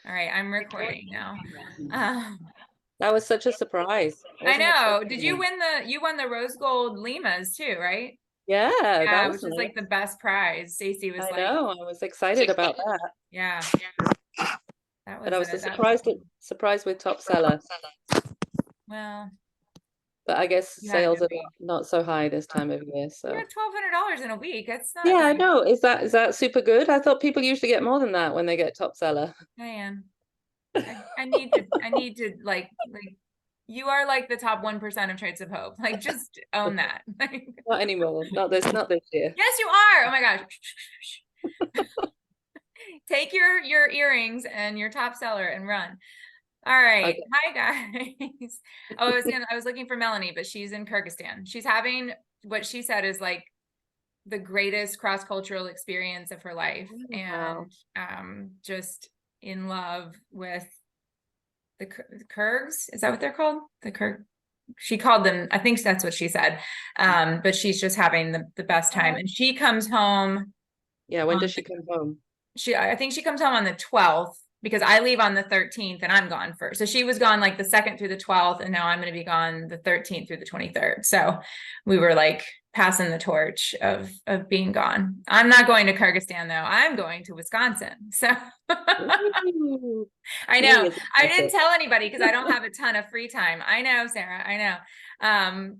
All right, I'm recording now. Um, That was such a surprise. I I wasn't know. expecting Did you that. win you won the Rose Gold Limas too, right? Yeah, that Yeah, was which was like the nice. best prize. Stacy was I like, know. I was excited about that, yeah, that but was I a was that was surprised with top seller. well, But I guess you had a sales good are week. not so high this time of year. You So had $1,200 in a week. That's yeah, not I like know. Is that super good? I thought people usually get more than that when they get top seller. man. I need to like you are like the top 1% of Traits of Hope. Like just own that. Not anymore. Not this year. Yes, you are. Oh my gosh. Take your earrings and your top seller and run. All right. Okay. Hi guys. Oh, I was looking for Melanie, but she's in Kyrgyzstan. She's having what she said is like the greatest cross-cultural experience of her life Wow. and just in love with the Kyrgyz. Is that what they're called? The Kyrg she called them, I think that's what she said. But she's just having the best time. And she comes home Yeah, when on does she come home? I think she comes home on the 12th because I leave on the 13th and I'm gone first. So she was gone like the 2nd through the 12th, and now I'm going to be gone the 13th through the 23rd. So we were like passing the torch of being gone. I'm not going to Kyrgyzstan though. I'm going to Wisconsin. So Ooh, I me know. is I didn't excited. tell anybody because I don't have a ton of free time. I know, Sarah. I know.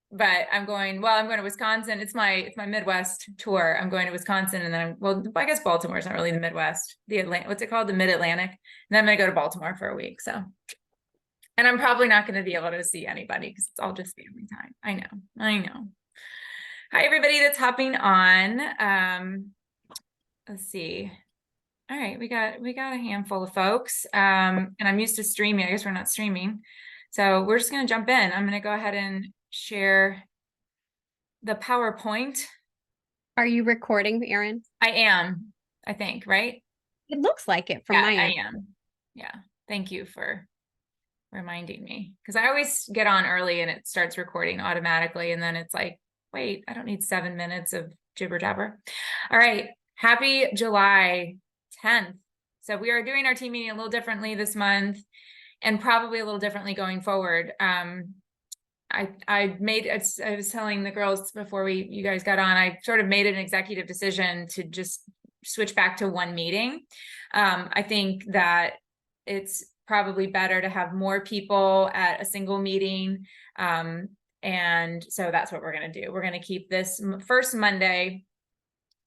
But I'm going to Wisconsin. It's my Midwest tour. I'm going to Wisconsin and then I guess Baltimore's not really the Midwest. The Atlantic, what's it called? The Mid-Atlantic. And then I'm going to go to Baltimore for a week. So, and I'm probably not going to be able to see anybody because it's all just family time. I know. I know. Hi, everybody that's hopping on. Let's see. All right, we got a handful of folks. And I'm used to streaming. I guess we're not streaming. So we're just gonna jump in. I'm gonna go ahead and share the PowerPoint. Are you recording, Erin? I am, I think, right? It looks like it from Yeah, my I end. am. Yeah. Thank you for reminding me. Because I always get on early and it starts recording automatically. And then it's like, wait, I don't need 7 minutes of jibber jabber. All right. Happy July 10th. So we are doing our team meeting a little differently this month and probably a little differently going forward. I was telling the girls before you guys got on, I sort of made an executive decision to just switch back to one meeting. I think that it's probably better to have more people at a single meeting. And so that's what we're going to do. We're going to keep this first Monday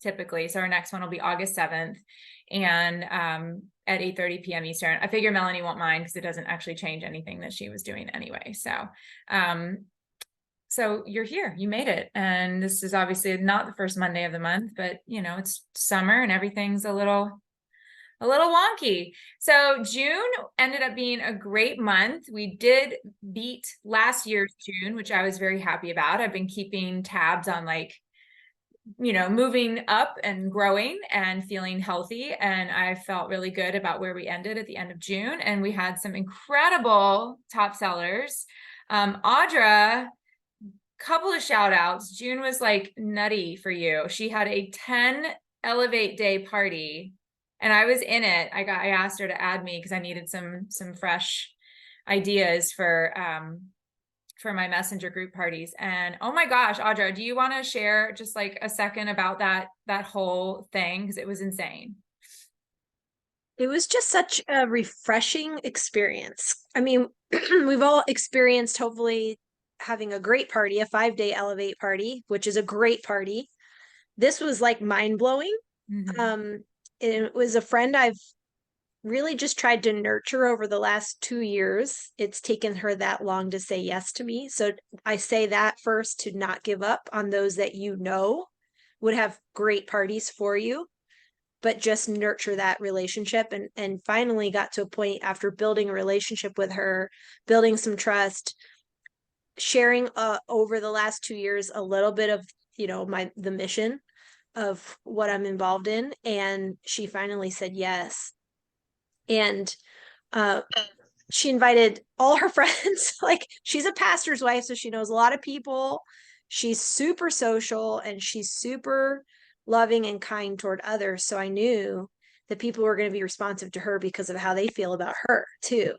typically. So our next one will be August 7th and at 8:30 p.m. Eastern. I figure Melanie won't mind because it doesn't actually change anything that she was doing anyway. So you're here, you made it. And this is obviously not the first Monday of the month, but it's summer and everything's a little wonky. So June ended up being a great month. We did beat last year's June, which I was very happy about. I've been keeping tabs on moving up and growing and feeling healthy. And I felt really good about where we ended at the end of June. And we had some incredible top sellers. Audra, couple of shout outs. June was like nutty for you. She had a 10 Elevate Day party and I was in it. I asked her to add me because I needed some fresh ideas for my messenger group parties. And oh my gosh, Audra, do you want to share just like a second about that whole thing? Because it was insane. It was just such a refreshing experience. I mean, we've all experienced hopefully having a great party, a 5-day Elevate party, which is a great party. This was like mind blowing. Mhm. It was a friend I've really just tried to nurture over the last 2 years. It's taken her that long to say yes to me. So I say that first to not give up on those that would have great parties for you, but just nurture that relationship, and finally got to a point after building a relationship with her, building some trust, sharing over the last 2 years a little bit of the mission of what I'm involved in, and she finally said yes. And uh she invited all her friends. Like, she's a pastor's wife, so she knows a lot of people. She's super social and she's super loving and kind toward others. So I knew the people who are going to be responsive to her because of how they feel about her too.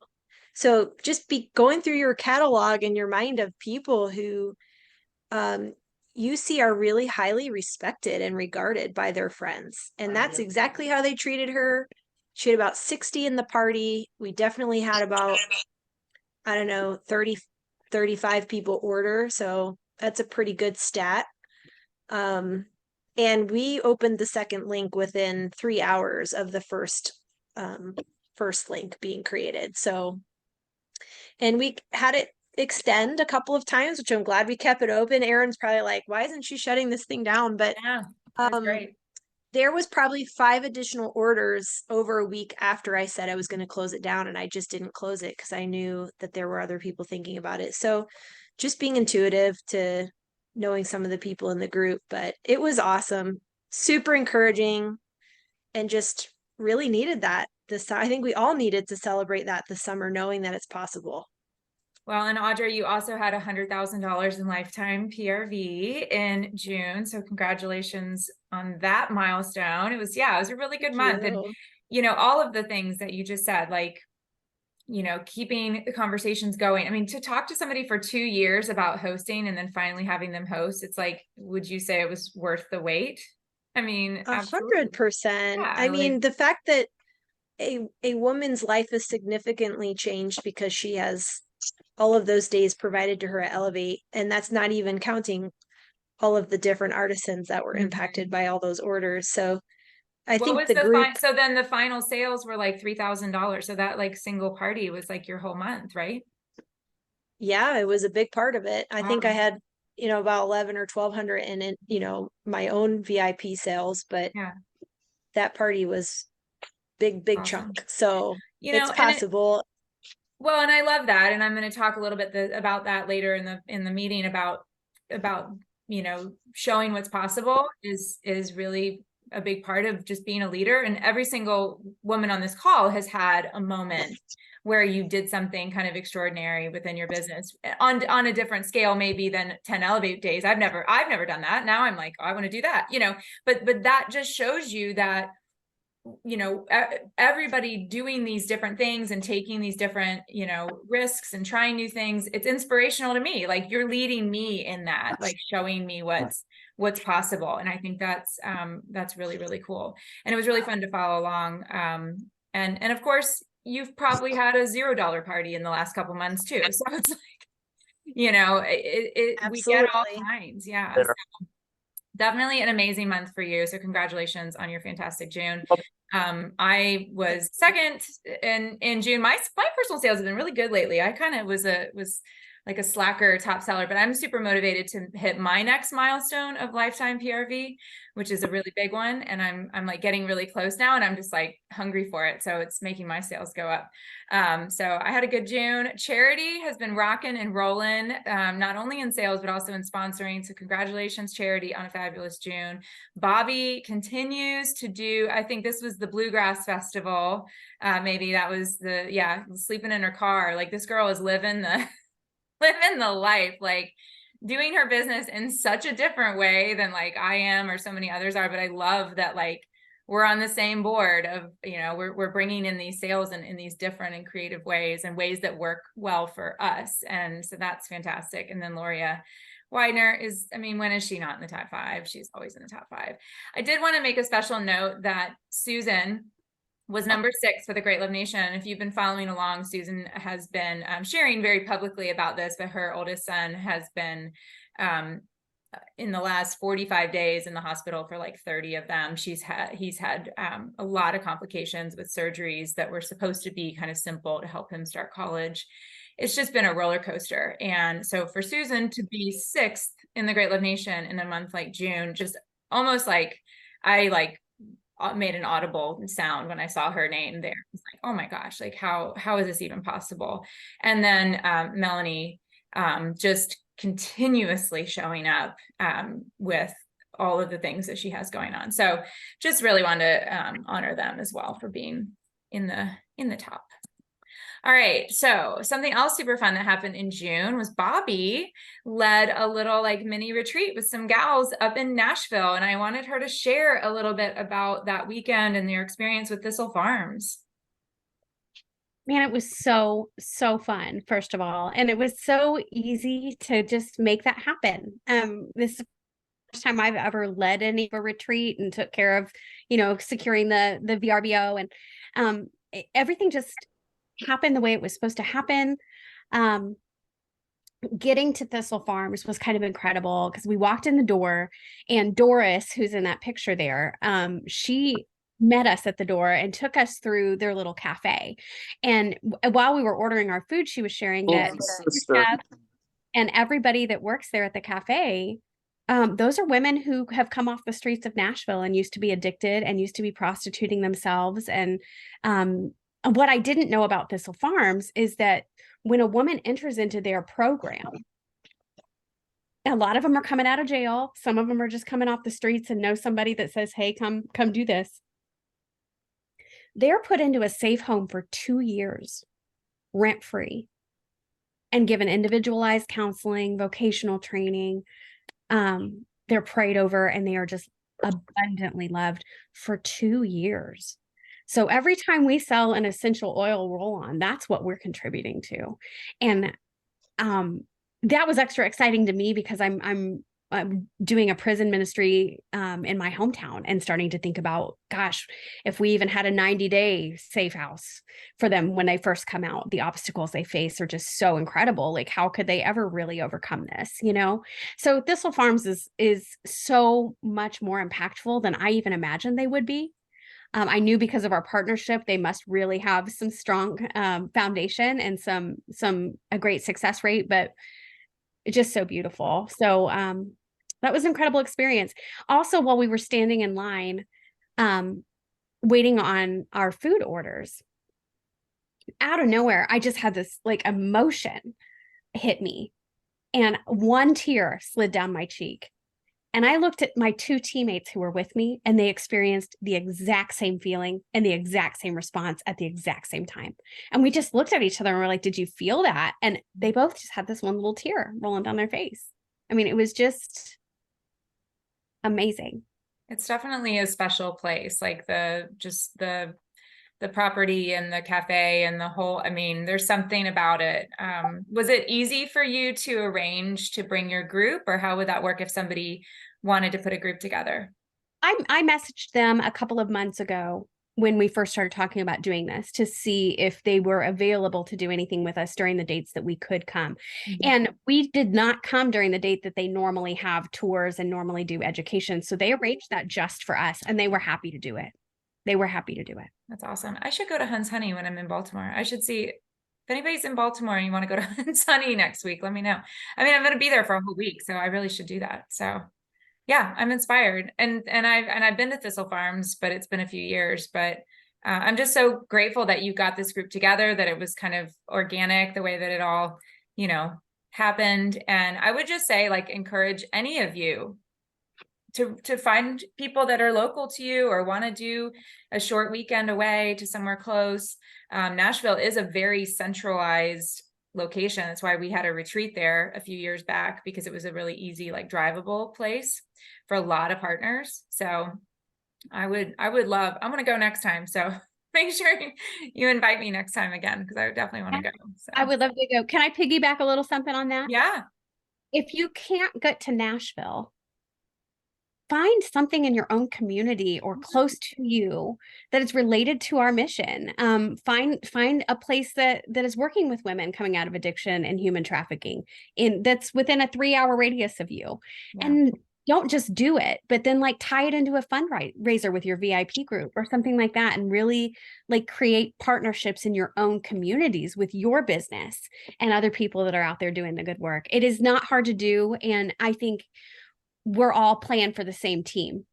So just be going through your catalog in your mind of people who you see are really highly respected and regarded by their friends. And that's exactly how they treated her. She had about 60 in the party. We definitely had about, I don't know, 30, 35 people order. So that's a pretty good stat. And we opened the second link within 3 hours of the first link being created. So, and we had it extend a couple of times, which I'm glad we kept it open. Erin's probably like, why isn't she shutting this thing down? But Yeah, that's great. there was probably 5 additional orders over a week after I said I was going to close it down, and I just didn't close it because I knew that there were other people thinking about it. So just being intuitive to knowing some of the people in the group, but it was awesome, super encouraging, and just really needed that I think we all needed to celebrate that this summer, knowing that it's possible. Well, and Audrey, you also had $100,000 in lifetime PRV in June. So congratulations on that milestone. It was a really good month. And, all of the things that you just said, like, keeping the conversations going. I mean, to talk to somebody for 2 years about hosting and then finally having them host, it's like, would you say it was worth the wait? I mean, 100%. Yeah, I mean, the fact that a woman's life is significantly changed because she has all of those days provided to her at Elevate, and that's not even counting all of the different artisans that were impacted by all those orders. So I think the group. So then the final sales were like $3,000. So that like single party was like your whole month, right? Yeah, it was a big part of it. I think I Wow. had, about 11 or 1,200 in it, my own VIP sales, but Yeah. that party was big Awesome. chunk. So it's and possible. Well, and I love that. And I'm going to talk a little bit about that later in the meeting about, showing what's possible is really a big part of just being a leader. And every single woman on this call has had a moment where you did something kind of extraordinary within your business on a different scale, maybe than 10 Elevate days. I've never done that. Now I'm like, oh, I want to do that, but that just shows you that, everybody doing these different things and taking these different, risks and trying new things. It's inspirational to me. Like, you're leading me in that, like showing me what's possible. And I think that's really, really cool. And it was really fun to follow along. And of course, you've probably had a $0 party in the last couple months too. So it's like, we get all kinds. Yeah. So definitely an amazing month for you. So congratulations on your fantastic June. I was second in June. My personal sales have been really good lately. I kind of was like a slacker top seller, but I'm super motivated to hit my next milestone of lifetime PRV, which is a really big one. And I'm like getting really close now, and I'm just like hungry for it. So it's making my sales go up. So I had a good June. Charity has been rocking and rolling, not only in sales, but also in sponsoring. So congratulations, Charity, on a fabulous June. Bobby continues to do, I think this was the Bluegrass Festival. Maybe that was sleeping in her car. Like, this girl is living the life, like doing her business in such a different way than like I am or so many others are. But I love that, like, we're on the same board of, we're bringing in these sales in these different and creative ways, and ways that work well for us. And so that's fantastic. And then Loria Widener is, when is she not in the top 5? She's always in the top 5. I did want to make a special note that Susan was number 6 for the Great Love Nation. If you've been following along, Susan has been sharing very publicly about this, but her oldest son has been in the last 45 days in the hospital for like 30 of them. He's had a lot of complications with surgeries that were supposed to be kind of simple to help him start college. It's just been a roller coaster. And so for Susan to be 6th in the Great Love Nation in a month like June, just almost like I made an audible sound when I saw her name there. It's like, oh my gosh, like how is this even possible? And then Melanie just continuously showing up with all of the things that she has going on. So just really want to honor them as well for being in the top. All right. So something else super fun that happened in June was Bobby led a little like mini retreat with some gals up in Nashville. And I wanted her to share a little bit about that weekend and their experience with Thistle Farms. Man, it was so, so fun, first of all. And it was so easy to just make that happen. This is the first time I've ever led any of a retreat and took care of, securing the VRBO, and everything just happened the way it was supposed to happen. Getting to Thistle Farms was kind of incredible because we walked in the door, and Doris, who's in that picture there, she met us at the door and took us through their little cafe. And while we were ordering our food, she was sharing that chef and everybody that works there at the cafe, those are women who have come off the streets of Nashville and used to be addicted and used to be prostituting themselves. And what I didn't know about Thistle Farms is that when a woman enters into their program, a lot of them are coming out of jail. Some of them are just coming off the streets and know somebody that says, hey, come do this. They're put into a safe home for 2 years, rent-free, and given individualized counseling, vocational training. They're prayed over, and they are just abundantly loved for 2 years. So every time we sell an essential oil roll-on, that's what we're contributing to. And that was extra exciting to me because I'm doing a prison ministry in my hometown and starting to think about, gosh, if we even had a 90-day safe house for them when they first come out, the obstacles they face are just so incredible. Like, how could they ever really overcome this, So Thistle Farms is so much more impactful than I even imagined they would be. I knew because of our partnership, they must really have some strong foundation and a great success rate, but it's just so beautiful. So that was an incredible experience. Also, while we were standing in line, waiting on our food orders, out of nowhere, I just had this like emotion hit me, and one tear slid down my cheek. And I looked at my 2 teammates who were with me, and they experienced the exact same feeling and the exact same response at the exact same time. And we just looked at each other and we're like, did you feel that? And they both just had this one little tear rolling down their face. I mean, it was just amazing. It's definitely a special place, like the property and the cafe and the whole, there's something about it. Was it easy for you to arrange to bring your group, or how would that work if somebody wanted to put a group together? I messaged them a couple of months ago when we first started talking about doing this to see if they were available to do anything with us during the dates that we could come. And we did not come during the date that they normally have tours and normally do education. So they arranged that just for us, and they were happy to do it. That's awesome. I should go to Hunt's Honey when I'm in Baltimore. I should see if anybody's in Baltimore and you want to go to Hunt's Honey next week, let me know. I'm going to be there for a whole week, so I really should do that. So yeah, I'm inspired. And I've been to Thistle Farms, but it's been a few years, but I'm just so grateful that you got this group together, that it was kind of organic, the way that it all, happened. And I would just say, like, encourage any of you to find people that are local to you or want to do a short weekend away to somewhere close. Nashville is a very centralized location. That's why we had a retreat there a few years back, because it was a really easy, like, drivable place for a lot of partners. So I would love, I'm going to go next time. So make sure you invite me next time again, because I would definitely want to go. So. I would love to go. Can I piggyback a little something on that? Yeah. If you can't get to Nashville, find something in your own community or close to you that is related to our mission. Find a place that is working with women coming out of addiction and human trafficking that's within a 3-hour radius of you. Yeah. And don't just do it, but then like tie it into a fundraiser with your VIP group or something like that, and really like create partnerships in your own communities with your business and other people that are out there doing the good work. It is not hard to do. And I think we're all playing for the same team,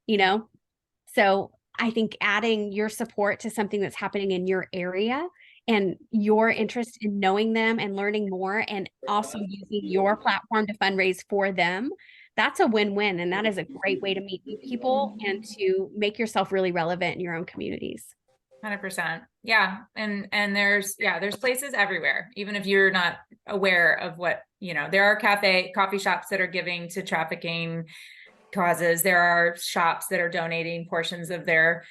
So I think adding your support to something that's happening in your area and your interest in knowing them and learning more, and also using your platform to fundraise for them, that's a win-win. And that is a great way to meet new people and to make yourself really relevant in your own communities. 100%. Yeah. And there's places everywhere, even if you're not aware of what, there are coffee shops that are giving to trafficking causes. There are shops that are donating portions of their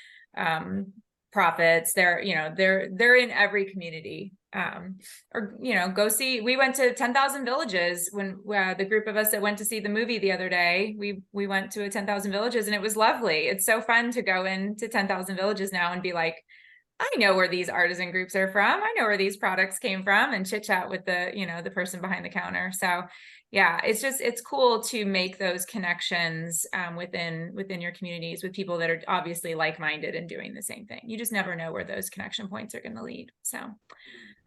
profits. They're in every community. Or go see. We went to 10,000 Villages when the group of us that went to see the movie the other day. We went to a 10,000 Villages, and it was lovely. It's so fun to go into 10,000 Villages now and be like, I know where these artisan groups are from. I know where these products came from, and chit chat with the person behind the counter. So yeah, it's cool to make those connections within your communities with people that are obviously like-minded and doing the same thing. You just never know where those connection points are going to lead. So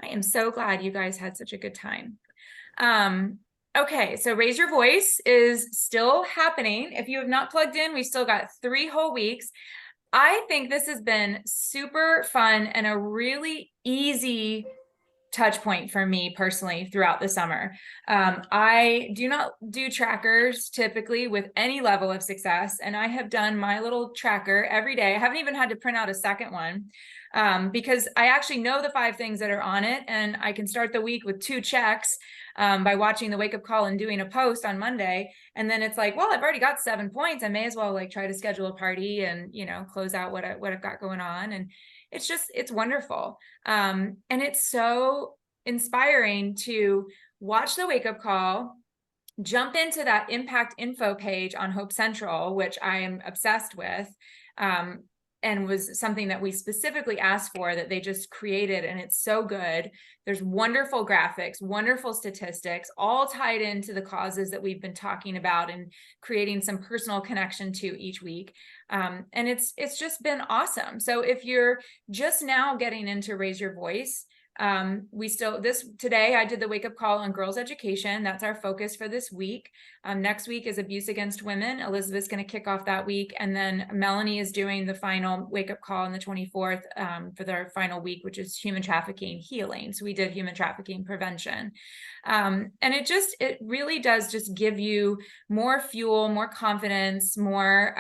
I am so glad you guys had such a good time. Okay, so Raise Your Voice is still happening. If you have not plugged in, we've still got 3 whole weeks. I think this has been super fun and a really easy touch point for me personally throughout the summer. I do not do trackers typically with any level of success, and I have done my little tracker every day. I haven't even had to print out a second one because I actually know the 5 things that are on it, and I can start the week with 2 checks by watching the wake up call and doing a post on Monday. And then it's like, well, I've already got 7 points. I may as well like try to schedule a party and, close out what I've got going on. And it's wonderful. And it's so inspiring to watch the wake up call, jump into that impact info page on Hope Central, which I am obsessed with. And was something that we specifically asked for, that they just created, and it's so good. There's wonderful graphics, wonderful statistics, all tied into the causes that we've been talking about and creating some personal connection to each week. And it's just been awesome. So if you're just now getting into Raise Your Voice, today I did the wake up call on girls education. That's our focus for this week. Next week is abuse against women. Elizabeth's going to kick off that week. And then Melanie is doing the final wake up call on the 24th for their final week, which is human trafficking healing. So we did human trafficking prevention. And it really does just give you more fuel, more confidence, more,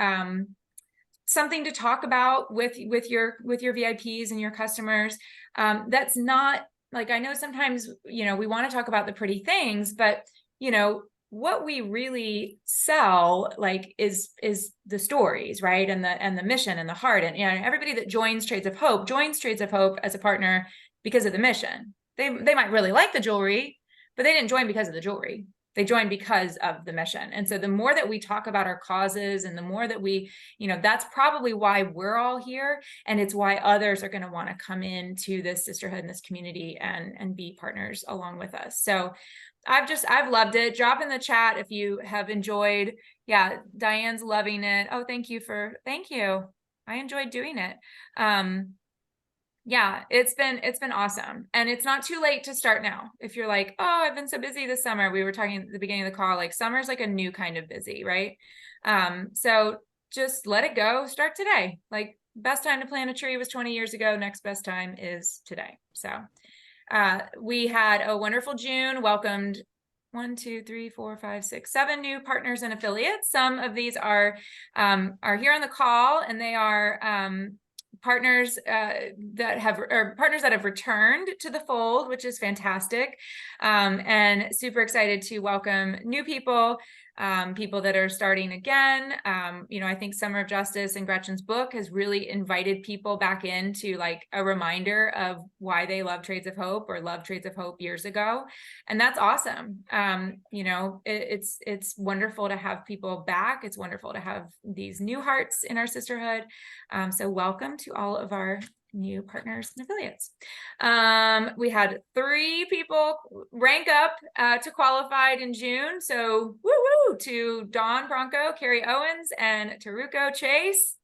something to talk about with your VIPs and your customers. That's not like, I know sometimes, we want to talk about the pretty things, but what we really sell like is the stories, right? And the mission and the heart. And everybody that joins Trades of Hope as a partner because of the mission. They might really like the jewelry, but they didn't join because of the jewelry. They joined because of the mission. And so the more that we talk about our causes and the more that we, that's probably why we're all here. And it's why others are going to want to come into this sisterhood and this community and be partners along with us. So I've loved it. Drop in the chat if you have enjoyed. Yeah, Diane's loving it. Oh, thank you. I enjoyed doing it. Yeah, it's been awesome. And it's not too late to start now. If you're like, oh, I've been so busy this summer. We were talking at the beginning of the call, like summer's like a new kind of busy, right? So just let it go. Start today. Like best time to plant a tree was 20 years ago. Next best time is today. So we had a wonderful June, welcomed 7 new partners and affiliates. Some of these are here on the call, and they are partners that have returned to the fold, which is fantastic, and super excited to welcome new people, people that are starting again. I think Summer of Justice and Gretchen's book has really invited people back into like a reminder of why they love Trades of Hope or loved Trades of Hope years ago. And that's awesome. It's wonderful to have people back. It's wonderful to have these new hearts in our sisterhood. So welcome to all of our new partners and affiliates. We had 3 people rank up to qualified in June. So woo to Dawn Bronco, Carrie Owens, and Taruko Chase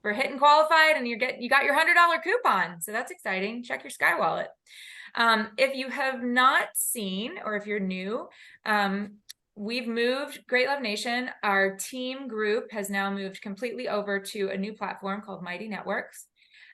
for hitting qualified, and you got your $100 coupon. So that's exciting. Check your Sky Wallet. If you have not seen, or if you're new, we've moved Great Love Nation. Our team group has now moved completely over to a new platform called Mighty Networks.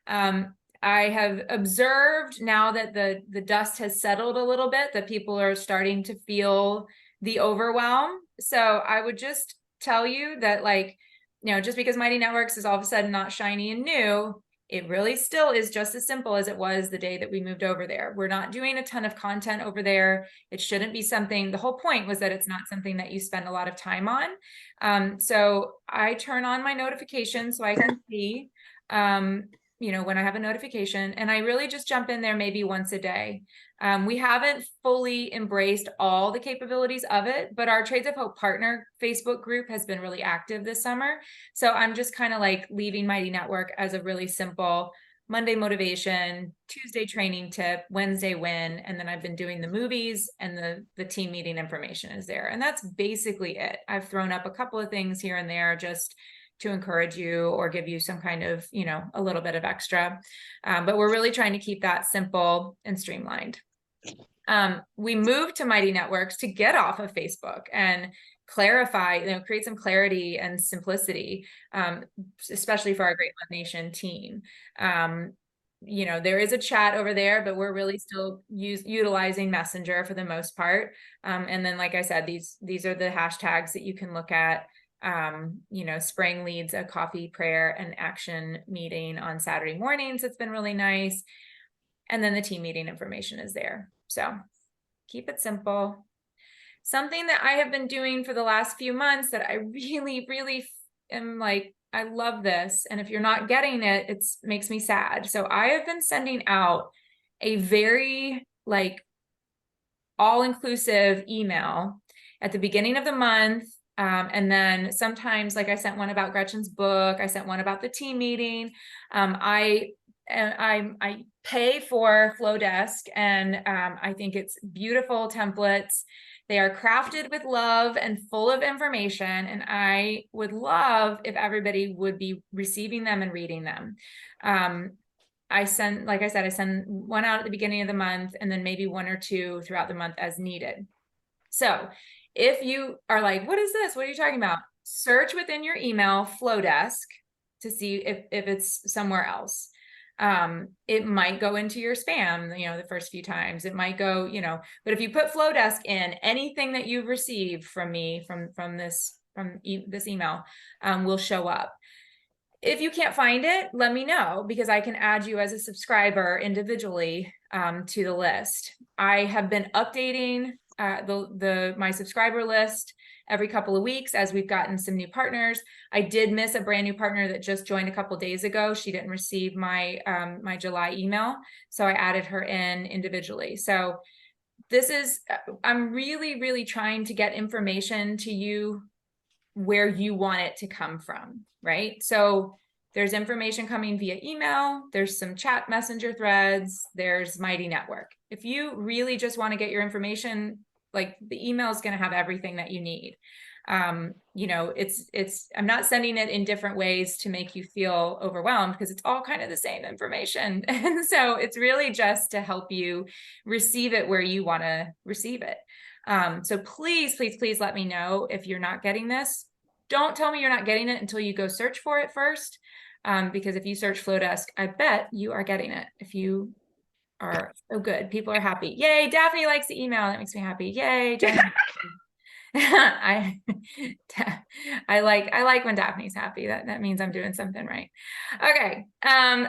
I have observed now that the dust has settled a little bit, that people are starting to feel the overwhelm. So I would just tell you that, like, just because Mighty Networks is all of a sudden not shiny and new, It really still is just as simple as it was the day that we moved over there. We're not doing a ton of content over there. It shouldn't be something, the whole point was that it's not something that you spend a lot of time on. So I turn on my notifications so I can see, when I have a notification, and I really just jump in there maybe once a day. We haven't fully embraced all the capabilities of it, but our Trades of Hope partner Facebook group has been really active this summer. So I'm just kind of like leaving Mighty Network as a really simple Monday motivation, Tuesday training tip, Wednesday win, and then I've been doing the movies, and the team meeting information is there. And that's basically it. I've thrown up a couple of things here and there just to encourage you or give you some kind of, a little bit of extra. But we're really trying to keep that simple and streamlined. We moved to Mighty Networks to get off of Facebook and clarify, create some clarity and simplicity, especially for our Great Love Nation team. There is a chat over there, but we're really still utilizing Messenger for the most part. And then, like I said, these are the hashtags that you can look at. Spring leads a coffee, prayer, and action meeting on Saturday mornings. It's been really nice. And then the team meeting information is there. So keep it simple. Something that I have been doing for the last few months that I really, really am like, I love this. And if you're not getting it, it makes me sad. So I have been sending out a very all-inclusive email at the beginning of the month. And then sometimes, I sent one about Gretchen's book, I sent one about the team meeting. I pay for Flowdesk, and I think it's beautiful templates. They are crafted with love and full of information, and I would love if everybody would be receiving them and reading them. I send one out at the beginning of the month, and then maybe one or two throughout the month as needed. So if you are like, what is this? What are you talking about? Search within your email Flowdesk to see if it's somewhere else. It might go into your spam, the first few times. It might go, but if you put Flowdesk in, anything that you've received from me, from this email, will show up. If you can't find it, let me know, because I can add you as a subscriber individually to the list. I have been updating my subscriber list every couple of weeks as we've gotten some new partners. I did miss a brand new partner that just joined a couple days ago. She didn't receive my my July email, so I added her in individually. So I'm really, really trying to get information to you where you want it to come from, right? So there's information coming via email, there's some chat messenger threads, there's Mighty Network. If you really just want to get your information, the email is going to have everything that you need. I'm not sending it in different ways to make you feel overwhelmed, because it's all kind of the same information. And so it's really just to help you receive it where you want to receive it. So please, please, please let me know if you're not getting this. Don't tell me you're not getting it until you go search for it first. Because if you search Flowdesk, I bet you are getting it. If you are so good, people are happy. Yay, Daphne likes the email. That makes me happy. Yay, I like when Daphne's happy. That means I'm doing something right. Okay.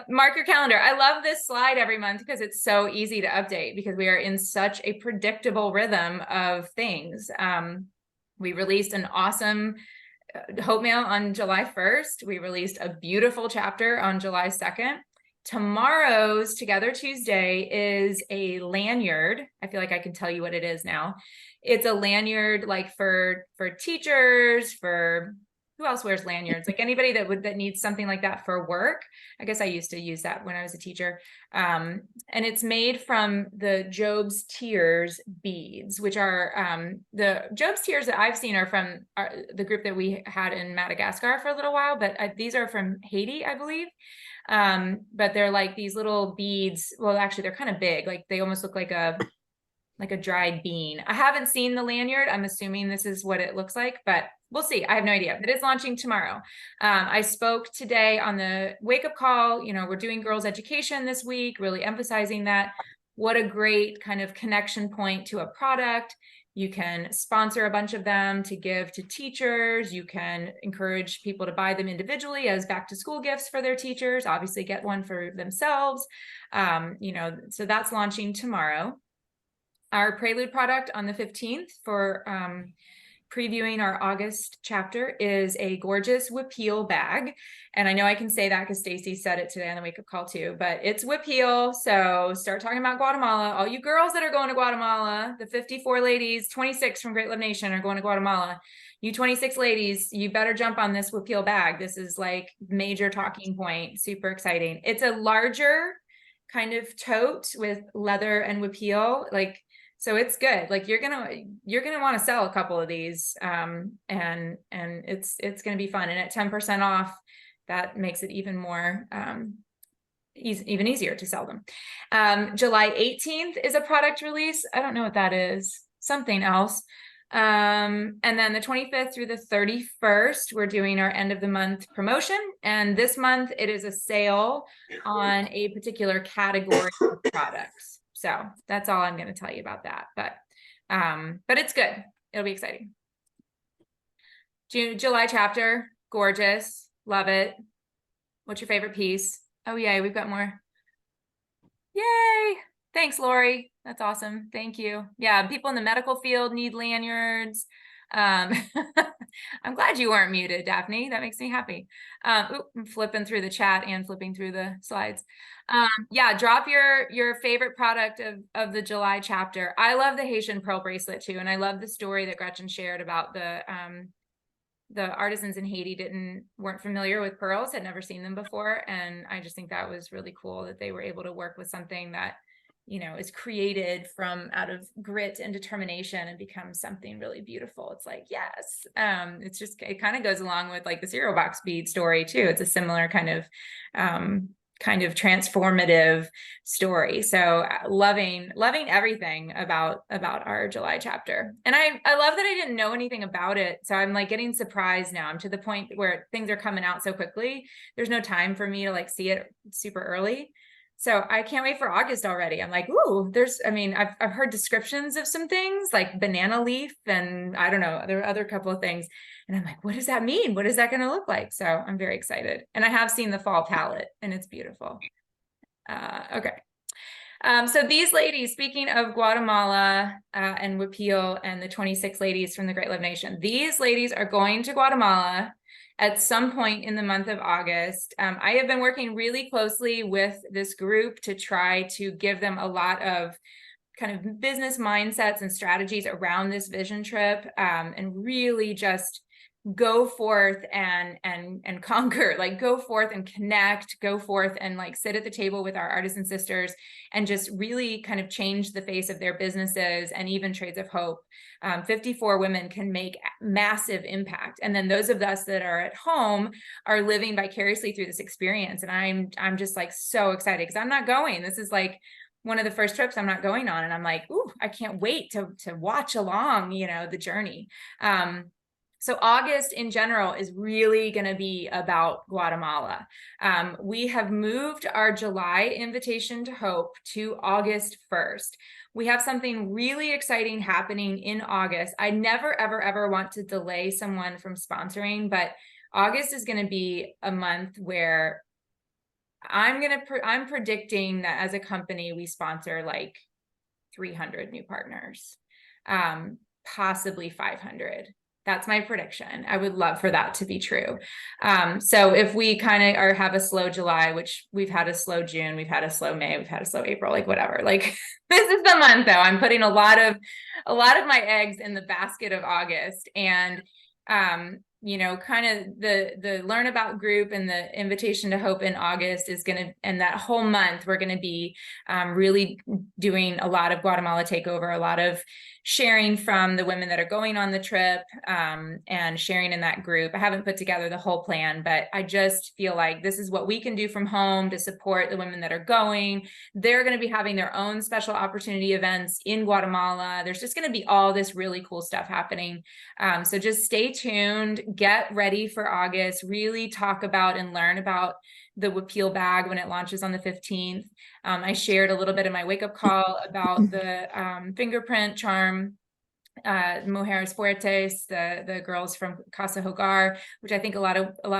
Mark your calendar. I love this slide every month because it's so easy to update, because we are in such a predictable rhythm of things. We released an awesome Hope Mail on July 1st. We released a beautiful chapter on July 2nd. Tomorrow's Together Tuesday is a lanyard. I feel like I can tell you what it is now. It's a lanyard for teachers, for who else wears lanyards? Anybody that needs something like that for work. I guess I used to use that when I was a teacher. And it's made from the Job's Tears beads, which are the Job's Tears that I've seen are from the group that we had in Madagascar for a little while, but these are from Haiti, I believe. But they're these little beads. Well, actually, they're kind of big. They almost look like a dried bean. I haven't seen the lanyard. I'm assuming this is what it looks like, but we'll see. I have no idea, but it's launching tomorrow. I spoke today on the wake up call. We're doing girls education this week, really emphasizing that. What a great kind of connection point to a product. You can sponsor a bunch of them to give to teachers. You can encourage people to buy them individually as back to school gifts for their teachers, obviously get one for themselves. You know, so that's launching tomorrow. Our Prelude product on the 15th for previewing our August chapter is a gorgeous WIPEAL bag. And I know I can say that because Stacy said it today on the wake up call too, but it's WIPEAL. So start talking about Guatemala. All you girls that are going to Guatemala, the 54 ladies, 26 from Great Love Nation are going to Guatemala. You 26 ladies, you better jump on this WIPEAL bag. This is like major talking point, super exciting. It's a larger kind of tote with leather and WIPEAL, like, so it's good. Like you're gonna want to sell a couple of these, and it's gonna be fun. And at 10% off, that makes it even more even easier to sell them. July 18th is a product release. I don't know what that is. Something else. And then the 25th through the 31st, we're doing our end of the month promotion. And this month it is a sale on a particular category of products. So that's all I'm going to tell you about that. But it's good. It'll be exciting. July chapter, gorgeous. Love it. What's your favorite piece? Oh, yay. We've got more. Yay. Thanks, Lori. That's awesome. Thank you. Yeah. People in the medical field need lanyards. I'm glad you weren't muted, Daphne. That makes me happy. I'm flipping through the chat and flipping through the slides. Yeah, drop your favorite product of the July chapter. I love the Haitian pearl bracelet too, and I love the story that Gretchen shared about the artisans in Haiti weren't familiar with pearls, had never seen them before, and I just think that was really cool that they were able to work with something that, you know, is created from out of grit and determination and becomes something really beautiful. It's like, yes. It's just, it kind of goes along with like the cereal box bead story too. It's a similar kind of transformative story. So loving everything about our July chapter. And I love that I didn't know anything about it. So I'm like getting surprised now. I'm to the point where things are coming out so quickly. There's no time for me to like see it super early. So I can't wait for August already. I'm like, ooh, I've heard descriptions of some things like banana leaf and I don't know, there are other couple of things. And I'm like, what does that mean? What is that going to look like? So I'm very excited. And I have seen the fall palette and it's beautiful. Okay. So these ladies, speaking of Guatemala and WIPEAL and the 26 ladies from the Great Love Nation, these ladies are going to Guatemala at some point in the month of August. I have been working really closely with this group to try to give them a lot of kind of business mindsets and strategies around this vision trip, and really just go forth and conquer, like go forth and connect, go forth and like sit at the table with our artisan sisters and just really kind of change the face of their businesses and even Trades of Hope. 54 women can make massive impact. And then those of us that are at home are living vicariously through this experience. And I'm just like so excited because I'm not going. This is like one of the first trips I'm not going on. And I'm like, ooh, I can't wait to watch along, you know, the journey. So August in general is really going to be about Guatemala. We have moved our July invitation to Hope to August 1st. We have something really exciting happening in August. I never, ever, ever want to delay someone from sponsoring, but August is going to be a month where I'm predicting that as a company, we sponsor like 300 new partners, possibly 500. That's my prediction. I would love for that to be true. So if we kind of have a slow July, which we've had a slow June, we've had a slow May, we've had a slow April, like whatever, like this is the month though. I'm putting a lot of my eggs in the basket of August, and you know, kind of the Learn About group and the Invitation to Hope in August is going to, and that whole month, we're going to be really doing a lot of Guatemala takeover, a lot of sharing from the women that are going on the trip, and sharing in that group. I haven't put together the whole plan, but I just feel like this is what we can do from home to support the women that are going. They're going to be having their own special opportunity events in Guatemala. There's just going to be all this really cool stuff happening. So just stay tuned, get ready for August, really talk about and learn about the WIPEAL bag when it launches on the 15th. I shared a little bit in my wake up call about the fingerprint charm Mujeres Fuertes, the girls from Casa Hogar, which I think a lot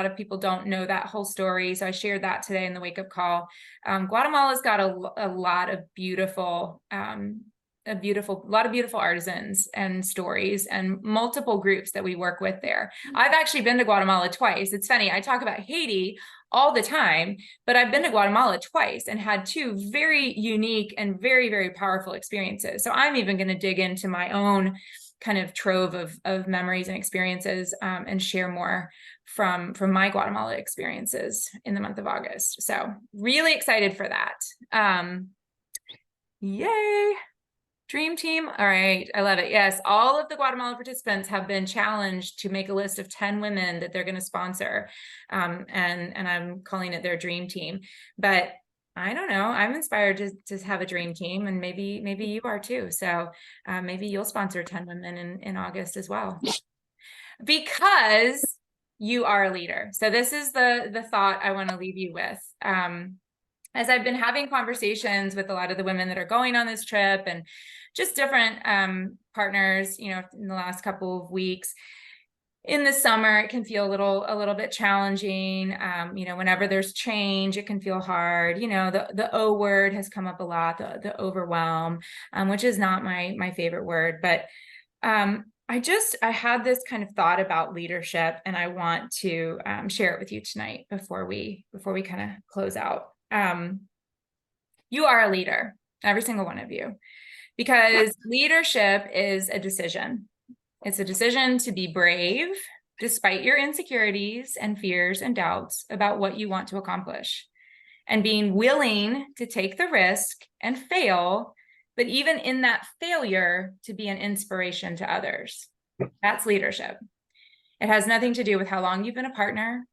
of people don't know that whole story. So I shared that today in the wake up call. Guatemala's got a lot of beautiful, lot of beautiful artisans and stories and multiple groups that we work with there. I've actually been to Guatemala twice. It's funny, I talk about Haiti all the time, but I've been to Guatemala twice and had two very unique and very, very powerful experiences. So I'm even going to dig into my own kind of trove of memories and experiences, and share more from my Guatemala experiences in the month of August. So really excited for that. Yay. Dream team. All right. I love it. Yes. All of the Guatemala participants have been challenged to make a list of 10 women that they're going to sponsor. And I'm calling it their dream team, but I don't know. I'm inspired to have a dream team, and maybe you are too. So maybe you'll sponsor 10 women in August as well, because you are a leader. So this is the thought I want to leave you with. As I've been having conversations with a lot of the women that are going on this trip and just different partners, you know, in the last couple of weeks, in the summer, it can feel a little bit challenging. You know, whenever there's change, it can feel hard. You know, the O word has come up a lot, the overwhelm, which is not my favorite word, but I had this kind of thought about leadership, and I want to share it with you tonight before we kind of close out. You are a leader, every single one of you, because leadership is a decision. It's a decision to be brave despite your insecurities and fears and doubts about what you want to accomplish, and being willing to take the risk and fail, but even in that failure, to be an inspiration to others. That's leadership. It has nothing to do with how long you've been a partner.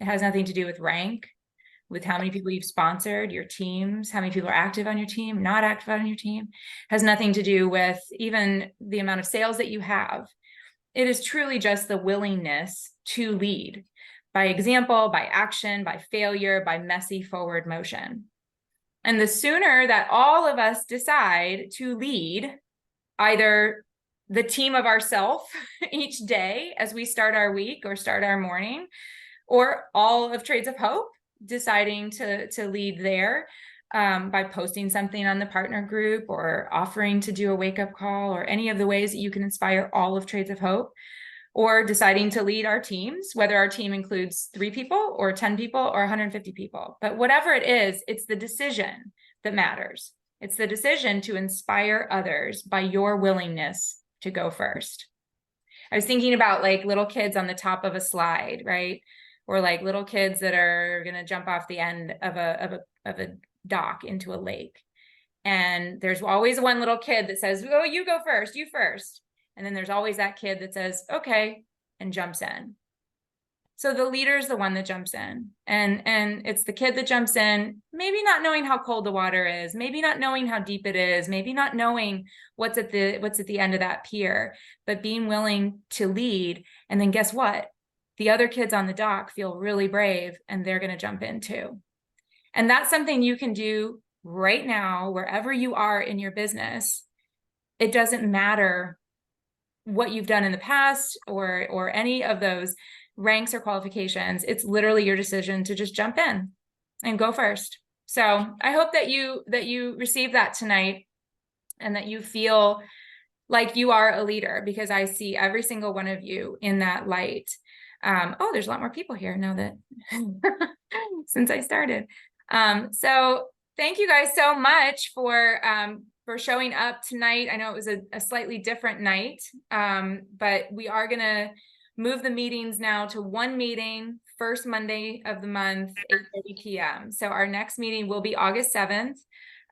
It has nothing to do with rank, with how many people you've sponsored, your teams, how many people are active on your team, not active on your team. It has nothing to do with even the amount of sales that you have. It is truly just the willingness to lead by example, by action, by failure, by messy forward motion. And the sooner that all of us decide to lead either the team of ourselves each day as we start our week or start our morning, or all of Trades of Hope deciding to lead there by posting something on the partner group or offering to do a wake-up call, or any of the ways that you can inspire all of Trades of Hope, or deciding to lead our teams, whether our team includes 3 people or 10 people or 150 people. But whatever it is, it's the decision that matters. It's the decision to inspire others by your willingness to go first. I was thinking about like little kids on the top of a slide, right? Or like little kids that are going to jump off the end of a dock into a lake. And there's always one little kid that says, oh, you go first, you first. And then there's always that kid that says, okay, and jumps in. So the leader is the one that jumps in, and it's the kid that jumps in, maybe not knowing how cold the water is, maybe not knowing how deep it is, maybe not knowing what's at the end of that pier, but being willing to lead. And then guess what? The other kids on the dock feel really brave, and they're going to jump in too. And that's something you can do right now, wherever you are in your business. It doesn't matter what you've done in the past or any of those ranks or qualifications. It's literally your decision to just jump in and go first. So I hope that you receive that tonight, and that you feel like you are a leader, because I see every single one of you in that light. Oh, there's a lot more people here now that since I started. So thank you guys so much for showing up tonight. I know it was a slightly different night, but we are going to move the meetings now to one meeting, first Monday of the month, 8:30 p.m. So our next meeting will be August 7th.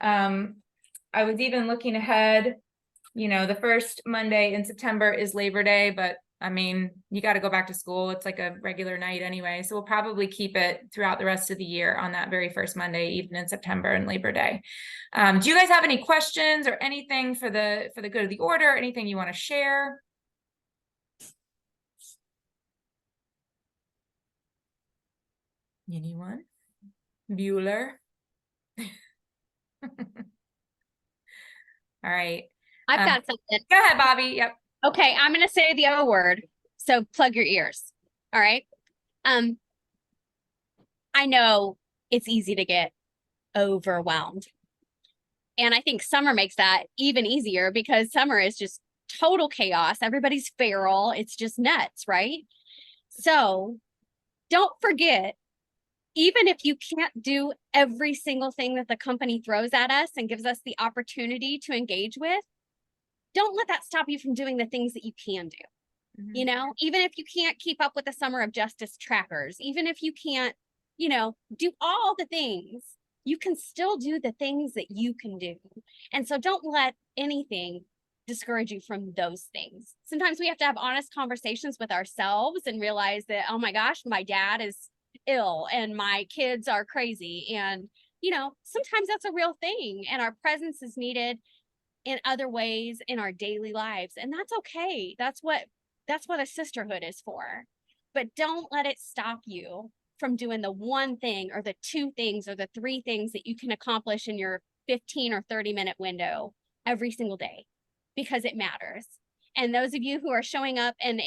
I was even looking ahead, you know, the first Monday in September is Labor Day, but I mean, you got to go back to school. It's like a regular night anyway. So we'll probably keep it throughout the rest of the year on that very first Monday, even in September and Labor Day. Do you guys have any questions or anything for the good of the order? Anything you want to share? Anyone? Bueller? All right. I've got something. Go ahead, Bobby. Yep. Okay, I'm gonna say the O word. So plug your ears. All right. Um, I know it's easy to get overwhelmed. And I think summer makes that even easier because summer is just total chaos. Everybody's feral. It's just nuts, right? So don't forget, even if you can't do every single thing that the company throws at us and gives us the opportunity to engage with, don't let that stop you from doing the things that you can do. You know, even if you can't keep up with the Summer of Justice trackers, even if you can't, do all the things, you can still do the things that you can do. And so don't let anything discourage you from those things. Sometimes we have to have honest conversations with ourselves and realize that, oh my gosh, my dad is ill and my kids are crazy. And, sometimes that's a real thing. And our presence is needed in other ways in our daily lives. And that's okay. That's what a sisterhood is for. But don't let it stop you from doing the one thing or the two things or the three things that you can accomplish in your 15 or 30-minute window every single day, because it matters. And those of you who are showing up and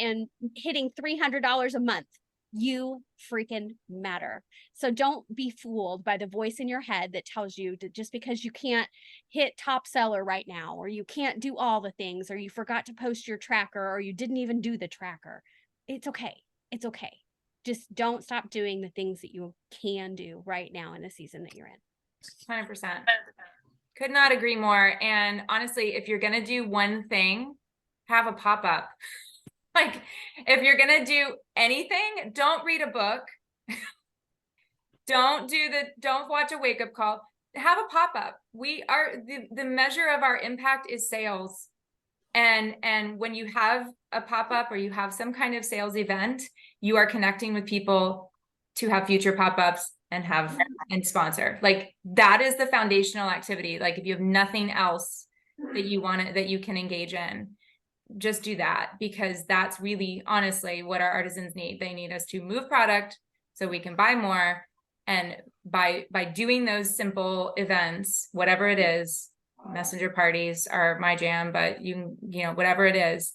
hitting $300 a month, you freaking matter. So don't be fooled by the voice in your head that tells you that just because you can't hit top seller right now, or you can't do all the things, or you forgot to post your tracker, or you didn't even do the tracker. It's okay. It's okay. Just don't stop doing the things that you can do right now in the season that you're in. 100%. Could not agree more. And honestly, if you're going to do one thing, have a pop-up. Like, if you're going to do anything, don't read a book. Don't watch a wake-up call. Have a pop-up. We are the measure of our impact is sales. And when you have a pop-up or you have some kind of sales event, you are connecting with people to have future pop-ups and sponsor. Like, that is the foundational activity. Like, if you have nothing else that you can engage in, just do that, because that's really honestly what our artisans need. They need us to move product so we can buy more. And by doing those simple events, whatever it is, messenger parties are my jam, but whatever it is,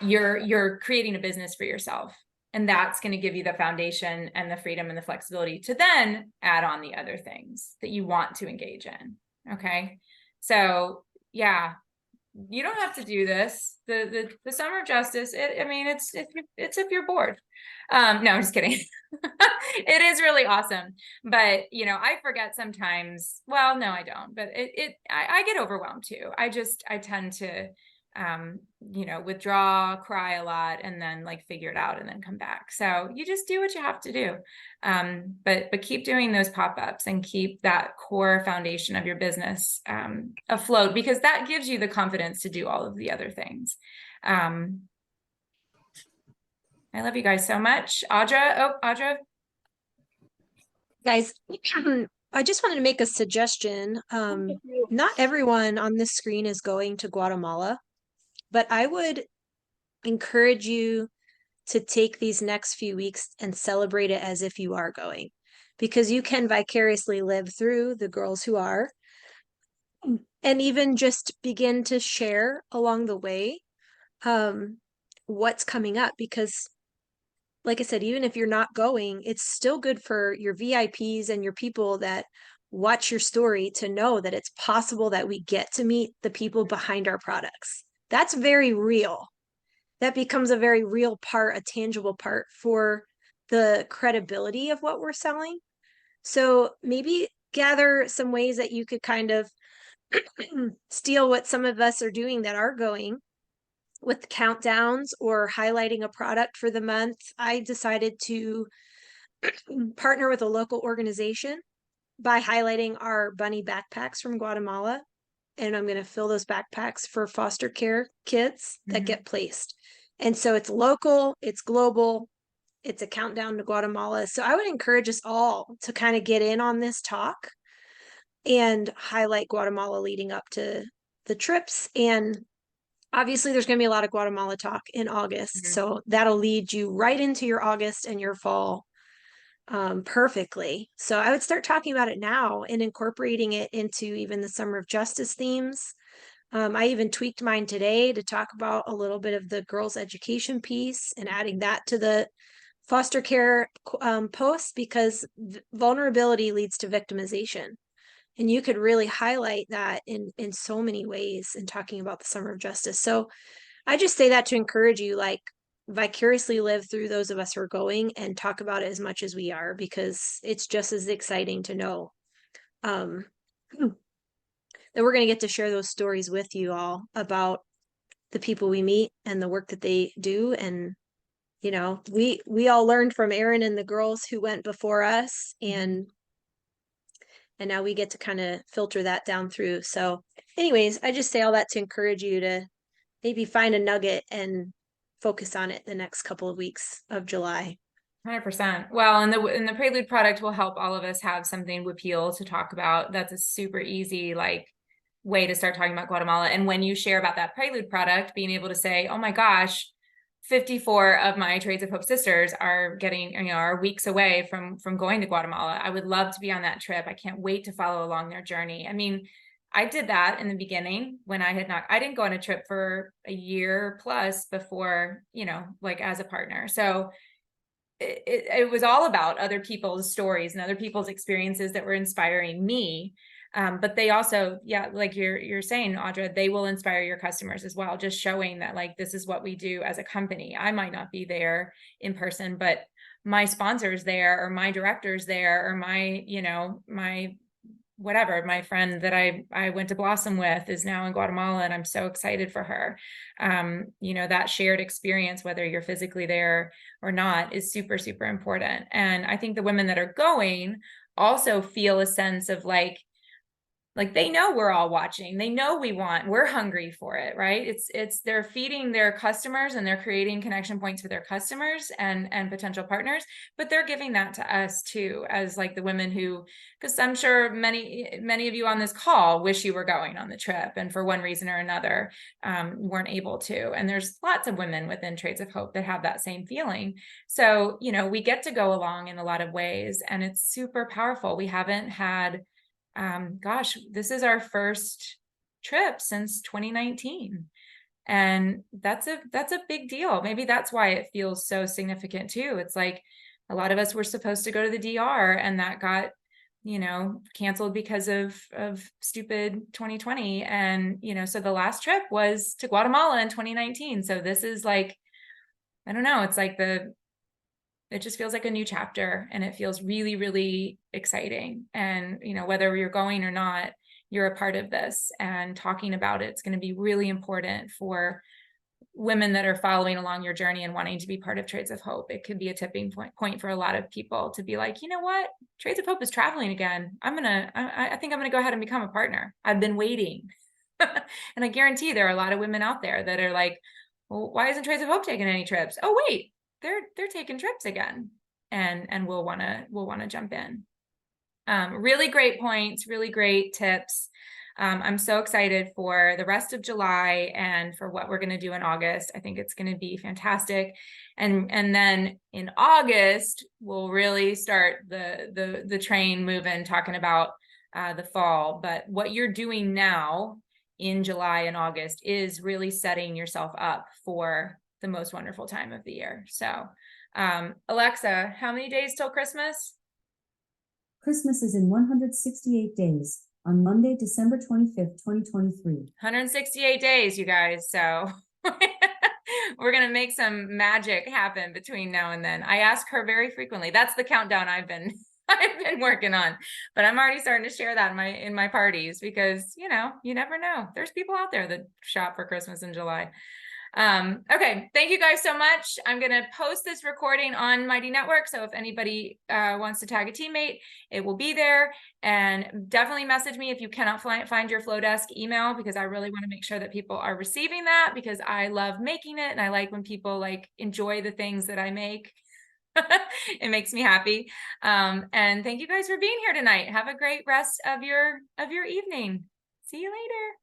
you're creating a business for yourself. And that's going to give you the foundation and the freedom and the flexibility to then add on the other things that you want to engage in. Okay. So yeah, you don't have to do this. The Summer of Justice, it's if you're bored. No, I'm just kidding. It is really awesome. But I forget sometimes. Well, no, I don't. But I get overwhelmed too. I tend to withdraw, cry a lot, and then figure it out and then come back. So you just do what you have to do. But keep doing those pop-ups and keep that core foundation of your business afloat, because that gives you the confidence to do all of the other things. I love you guys so much. Audra. Guys, I just wanted to make a suggestion. Not everyone on this screen is going to Guatemala, but I would encourage you to take these next few weeks and celebrate it as if you are going, because you can vicariously live through the girls who are, and even just begin to share along the way what's coming up. Because like I said, even if you're not going, it's still good for your VIPs and your people that watch your story to know that it's possible that we get to meet the people behind our products. That's very real. That becomes a very real part, a tangible part for the credibility of what we're selling. So maybe gather some ways that you could kind of steal what some of us are doing that are going, with countdowns or highlighting a product for the month. I decided to partner with a local organization by highlighting our bunny backpacks from Guatemala. And I'm going to fill those backpacks for foster care kids that get placed. And so it's local, it's global, it's a countdown to Guatemala. So I would encourage us all to kind of get in on this talk and highlight Guatemala leading up to the trips. And obviously there's going to be a lot of Guatemala talk in August. So that'll lead you right into your August and your fall perfectly. So I would start talking about it now and incorporating it into even the Summer of Justice themes. I even tweaked mine today to talk about a little bit of the girls' education piece and adding that to the foster care post, because vulnerability leads to victimization. And you could really highlight that in so many ways in talking about the Summer of Justice. So I just say that to encourage you, like, vicariously live through those of us who are going and talk about it as much as we are, because it's just as exciting to know um, that we're going to get to share those stories with you all about the people we meet and the work that they do. And you know, we all learned from Erin and the girls who went before us, and now we get to kind of filter that down through. So anyways, I just say all that to encourage you to maybe find a nugget and focus on it the next couple of weeks of July. 100%. Well, and the Prelude product will help all of us have something to appeal to talk about. That's a super easy, like, way to start talking about Guatemala. And when you share about that Prelude product, being able to say, oh my gosh, 54 of my Trades of Hope sisters are getting, are weeks away from going to Guatemala. I would love to be on that trip. I can't wait to follow along their journey. I mean, I did that in the beginning when I didn't go on a trip for a year plus before, like, as a partner. So it was all about other people's stories and other people's experiences that were inspiring me. But they also, like you're saying, Audra, they will inspire your customers as well, just showing that, like, this is what we do as a company. I might not be there in person, but my sponsor's there, or my director's there, or my, my whatever, my friend that I went to Blossom with is now in Guatemala, and I'm so excited for her. That shared experience, whether you're physically there or not, is super, super important. And I think the women that are going also feel a sense of like they know we're all watching. They know we're hungry for it, right? They're feeding their customers, and they're creating connection points with their customers and potential partners, but they're giving that to us too, as like the women who, because I'm sure many of you on this call wish you were going on the trip, and for one reason or another, weren't able to. And there's lots of women within Trades of Hope that have that same feeling. So, we get to go along in a lot of ways, and it's super powerful. We haven't had, this is our first trip since 2019. And that's a big deal. Maybe that's why it feels so significant too. It's like a lot of us were supposed to go to the DR, and that got, canceled because of stupid 2020. And, so the last trip was to Guatemala in 2019. So this is like, I don't know, it's like it just feels like a new chapter, and it feels really, really exciting. And, whether you're going or not, you're a part of this, and talking about it's going to be really important for women that are following along your journey and wanting to be part of Trades of Hope. It could be a tipping point for a lot of people to be like, you know what? Trades of Hope is traveling again. I think I'm going to go ahead and become a partner. I've been waiting. And I guarantee there are a lot of women out there that are like, well, why isn't Trades of Hope taking any trips? Oh, wait. They're taking trips again, and we'll want to jump in. Really great points, really great tips. I'm so excited for the rest of July and for what we're going to do in August. I think it's going to be fantastic. And then in August, we'll really start the train moving, talking about the fall. But what you're doing now in July and August is really setting yourself up for the most wonderful time of the year. So, Alexa, how many days till Christmas? Christmas is in 168 days on Monday, December 25th, 2023. 168 days, you guys. So we're going to make some magic happen between now and then. I ask her very frequently. That's the countdown I've been working on, but I'm already starting to share that in my parties, because, you never know. There's people out there that shop for Christmas in July. Okay. Thank you guys so much. I'm going to post this recording on Mighty Network. So if anybody wants to tag a teammate, it will be there. And definitely message me if you cannot find your Flowdesk email, because I really want to make sure that people are receiving that, because I love making it. And I like when people enjoy the things that I make. It makes me happy. And thank you guys for being here tonight. Have a great rest of your evening. See you later.